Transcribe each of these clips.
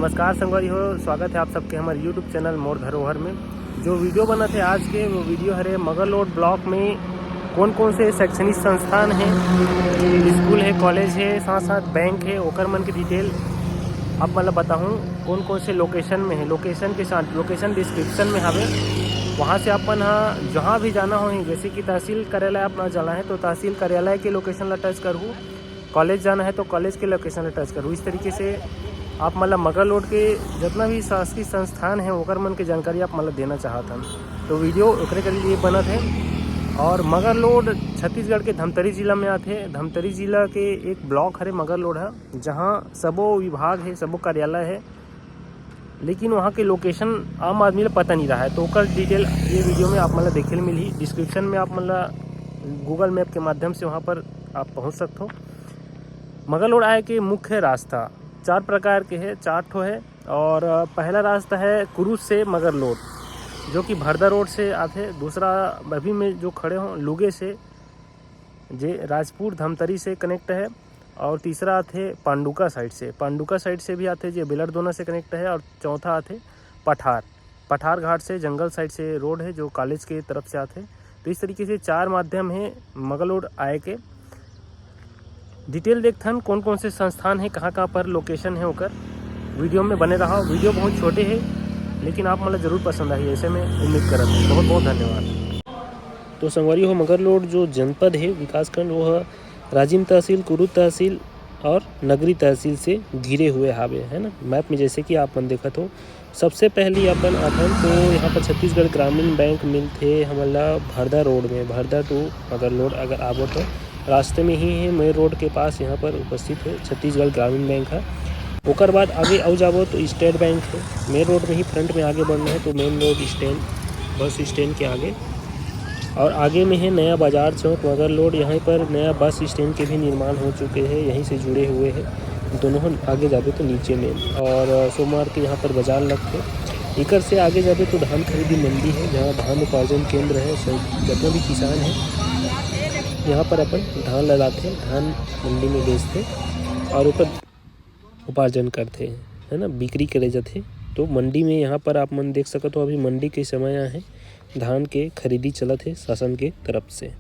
नमस्कार संगवारी हो, स्वागत है आप सबके हमारे यूट्यूब चैनल मोर धरोहर में। जो वीडियो बना थे आज के वो वीडियो हरे मगरलोड ब्लॉक में कौन कौन से शैक्षणिक संस्थान हैं, स्कूल है, कॉलेज है, साथ साथ बैंक है, ओकर मन की डिटेल आप मतलब बताऊँ कौन कौन से लोकेशन में है। लोकेशन के साथ लोकेशन डिस्क्रिप्शन में हवे, वहाँ से अपन जहाँ भी जाना हो, जैसे कि तहसील कार्यालय अपना जाना है तो तहसील कार्यालय के लोकेशन ला टच करूँ, कॉलेज जाना है तो कॉलेज के लोकेशन ला टच करूँ। इस तरीके से आप मतलब मगरलोड के जितना भी शासकीय संस्थान है ओकर मन के जानकारी आप मतलब देना चाहत हन, तो वीडियो ओकरे के लिए बनत है। और मगरलोड छत्तीसगढ़ के धमतरी जिला में आते हैं। धमतरी जिला के एक ब्लॉक है मगरलोड है, जहाँ सबो विभाग है, सबो कार्यालय है, लेकिन वहाँ के लोकेशन आम आदमी को पता नहीं रहा है, तो ओकर डिटेल ये वीडियो में आप मतलब देखे मिली। डिस्क्रिप्शन में आप मतलब गूगल मैप के माध्यम से वहाँ पर आप पहुँच सकते हो। मगरलोड आए के मुख्य रास्ता 4 प्रकार के है, 4 ठो है। और पहला रास्ता है कुरूस से मगरलोड, जो कि भरदा रोड से आते। दूसरा अभी में जो खड़े हों लुगे से जे राजपुर धमतरी से कनेक्ट है। और तीसरा आते पांडुका साइड से, पांडुका साइड से भी आते जो बेलरदोना से कनेक्ट है। और चौथा आते पठार घाट से जंगल साइड से रोड है जो कॉलेज के तरफ से आते। तो इस तरीके से 4 माध्यम है मगरलोड आए के। डिटेल देखते हैं कौन कौन से संस्थान है, कहाँ कहाँ पर लोकेशन है होकर। वीडियो में बने रहा। वीडियो बहुत छोटे है लेकिन आप मतलब ज़रूर पसंद आई, ऐसे में उम्मीद करता हूँ। बहुत बहुत धन्यवाद। तो संगवारी हो, मगरलोड जो जनपद है विकासखंड वो है राजिम तहसील, कुरूद तहसील और नगरी तहसील से घिरे हुए हावे है ना। मैप में जैसे कि आप मन देखत हो, सबसे पहली अपन आथन तो यहाँ पर छत्तीसगढ़ ग्रामीण बैंक मिलते हमारा भरदा रोड में, भरदा टू मगरलोड अगर आवो तो रास्ते में ही है, मेन रोड के पास यहाँ पर उपस्थित है छत्तीसगढ़ ग्रामीण बैंक है। ओकर बाद आगे आओ जाबो तो स्टेट बैंक है, मेन रोड में ही फ्रंट में आगे बढ़ना है तो main road stand, bus stand के आगे। और आगे में है नया बाजार चौक मगरलोड, यहाँ पर नया बस स्टैंड के भी निर्माण हो चुके हैं, यहीं से जुड़े हुए हैं दोनों। आगे जाबे तो नीचे में और सोमवार के यहाँ पर बाजार लगते। इकर से आगे जाबे तो धान खरीदी मंडी है, जहाँ धान उपार्जन केंद्र है। जितने भी किसान हैं यहाँ पर अपन धान लगाते, धान मंडी में बेचते और ऊपर उपार्जन करते है ना, बिक्री करे जाते। तो मंडी में यहाँ पर आप मन देख सकते हो, अभी मंडी के समय है, धान के खरीदी चलत है शासन के तरफ से।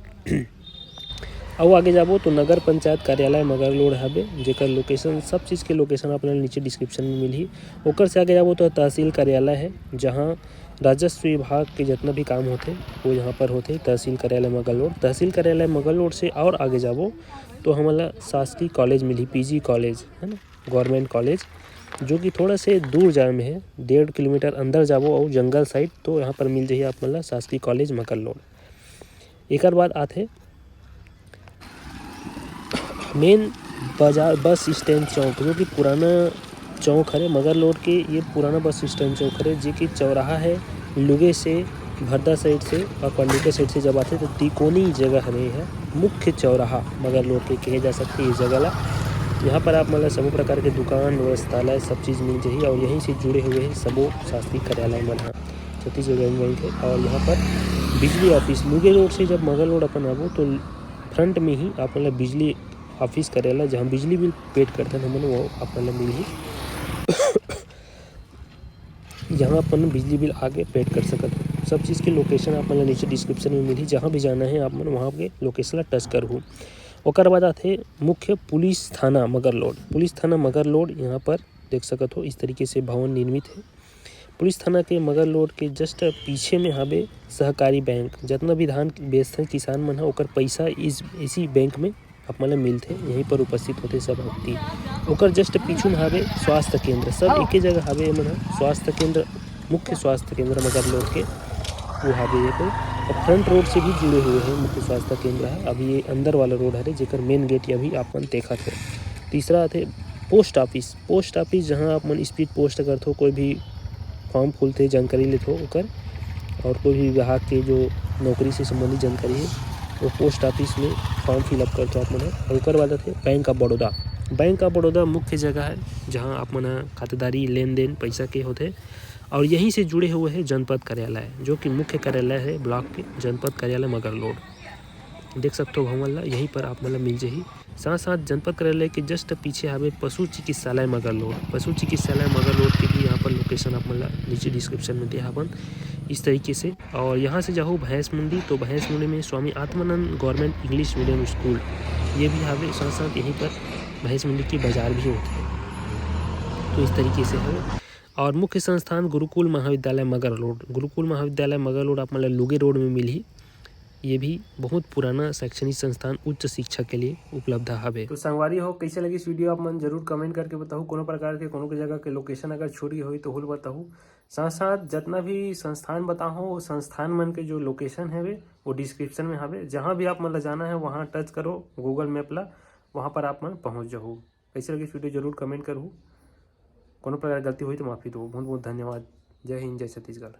अब आगे जाबो तो नगर पंचायत कार्यालय मगरलोड हवे, जेकर लोकेशन सब चीज़ के लोकेशन अपने नीचे डिस्क्रिप्शन में मिली। ओकर से आगे जाबो तो तहसील कार्यालय है, जहाँ राजस्व विभाग के जितना भी काम होते वो यहाँ पर होते। तहसील कार्यालय मगरलोड, तहसील कार्यालय मगरलोड से और आगे जाबो तो हमारा शासकीय कॉलेज मिली, पीजी कॉलेज है ना, गवर्नमेंट कॉलेज, जो कि थोड़ा से दूर जाए में है, 1.5 किलोमीटर अंदर जाबो और जंगल साइड तो यहाँ पर मिल जाइए आप मतलब शासकीय कॉलेज मगरलोड। एक बाद आते मेन बाजार बस स्टैंड चौक, जो कि पुराना चौक है मगरलोड के। ये पुराना बस स्टैंड चौक है, जो कि चौराहा है लुगे से, भरदा साइड से और पंडिका साइड से जब आते तो तिकोनी जगह है, मुख्य चौराहा मगरलोड के कहे जा सकते इस जगह ला। यहाँ पर आप मतलब सभी प्रकार के दुकान व्यवस्थालय सब चीज़ मिल जाइए और यहीं से जुड़े हुए हैं सबो शासकीय कार्यालय मन है छत्तीसगढ़ ग्रामीण बैंक है। और यहाँ पर बिजली ऑफिस लुगे रोड से जब मगरलोड अपन आबो तो फ्रंट में ही आप मतलब बिजली ऑफिस करेला, जहाँ बिजली बिल पेड करते हैं हमन वो आप मतलब मिली, जहाँ अपन बिजली बिल आगे पेड कर सकते हो। सब चीज़ की लोकेशन आप मतलब नीचे डिस्क्रिप्शन में मिली, जहाँ भी जाना है आप मन वहाँ के लोकेशन ला टच कर हो। ओकर बाद आते मुख्य पुलिस थाना मगरलोड, पुलिस थाना मगरलोड यहाँ पर देख सकते हो इस तरीके से भवन निर्मित है। पुलिस थाना के मगरलोड के जस्ट पीछे में हवे सहकारी बैंक, जितना भी धान बेचते किसान मन है ओकर पैसा इसी बैंक में आप मतलब मिलते, यहीं पर उपस्थित होते सब व्यक्ति। ओकर जस्ट पीछू में हवे स्वास्थ्य केंद्र, सब एक ही जगह हवे मन स्वास्थ्य केंद्र, मुख्य स्वास्थ्य केंद्र मगरलोड के वो हवे। ये कोई और फ्रंट रोड से भी जुड़े हुए हैं मुख्य स्वास्थ्य केंद्र है। अभी ये अंदर वाला रोड है जेकर मेन गेट अभी आप मन देखा थे। तीसरा थे पोस्ट ऑफिस, पोस्ट ऑफिस जहाँ आप मन स्पीड पोस्ट करते हो, कोई भी फॉर्म खोलते जानकारी लेते हो ओकर, और कोई भी विभाग के जो नौकरी से संबंधित जानकारी है वो पोस्ट ऑफिस में फॉर्म फिलअप करते हो आप मन। और ओकर बाद थे bank of Baroda, bank of Baroda मुख्य जगह है जहाँ आप मन खातेदारी लेन देन पैसा के होते। और यहीं से जुड़े हुए हैं जनपद कार्यालय, जो कि मुख्य कार्यालय है ब्लॉक के, जनपद कार्यालय मगरलोड। देख सकते हो भवन ला, यहीं पर आप मतलब मिल जाही। साथ साथ जनपद कार्यालय के जस्ट पीछे हवे पशु चिकित्सालय मगरलोड। पशु चिकित्सालय मगरलोड के भी यहाँ पर लोकेशन आप मतलब नीचे डिस्क्रिप्शन में दिया हवन इस तरीके से। और यहाँ से जाओ भैंस मुंडी, तो भैंस मुंडी में Swami Atmanand government English medium school ये भी हवे। साथ साथ यहीं पर भैंस मुंडी की बाजार भी होती है, तो इस तरीके से है। और मुख्य संस्थान गुरुकुल महाविद्यालय मगरलोड। गुरुकुल महाविद्यालय मगरलोड आप मतलब लुगे रोड में मिली। ये भी बहुत पुराना शैक्षणिक संस्थान उच्च शिक्षा के लिए उपलब्ध हवे। तो संगवारी हो कैसे लगी इस वीडियो आप मन जरूर कमेंट करके बताओ। कोनो प्रकार के कोनो के जगह के लोकेशन अगर छूट गई हो तो हुल बताओ। साथ साथ जितना भी संस्थान बताओ वो संस्थान मन के जो लोकेशन है वो डिस्क्रिप्शन में हवे। जहाँ भी आप मन जाना है वहाँ टच करो गूगल मैप ला, वहाँ पर आप मन पहुँच जाओ। कैसे लगी इस वीडियो जरूर कमेंट करूँ। कोनो प्रकार गलती हुई तो माफ़ी दो। बहुत बहुत धन्यवाद। जय हिंद, जय छत्तीसगढ़।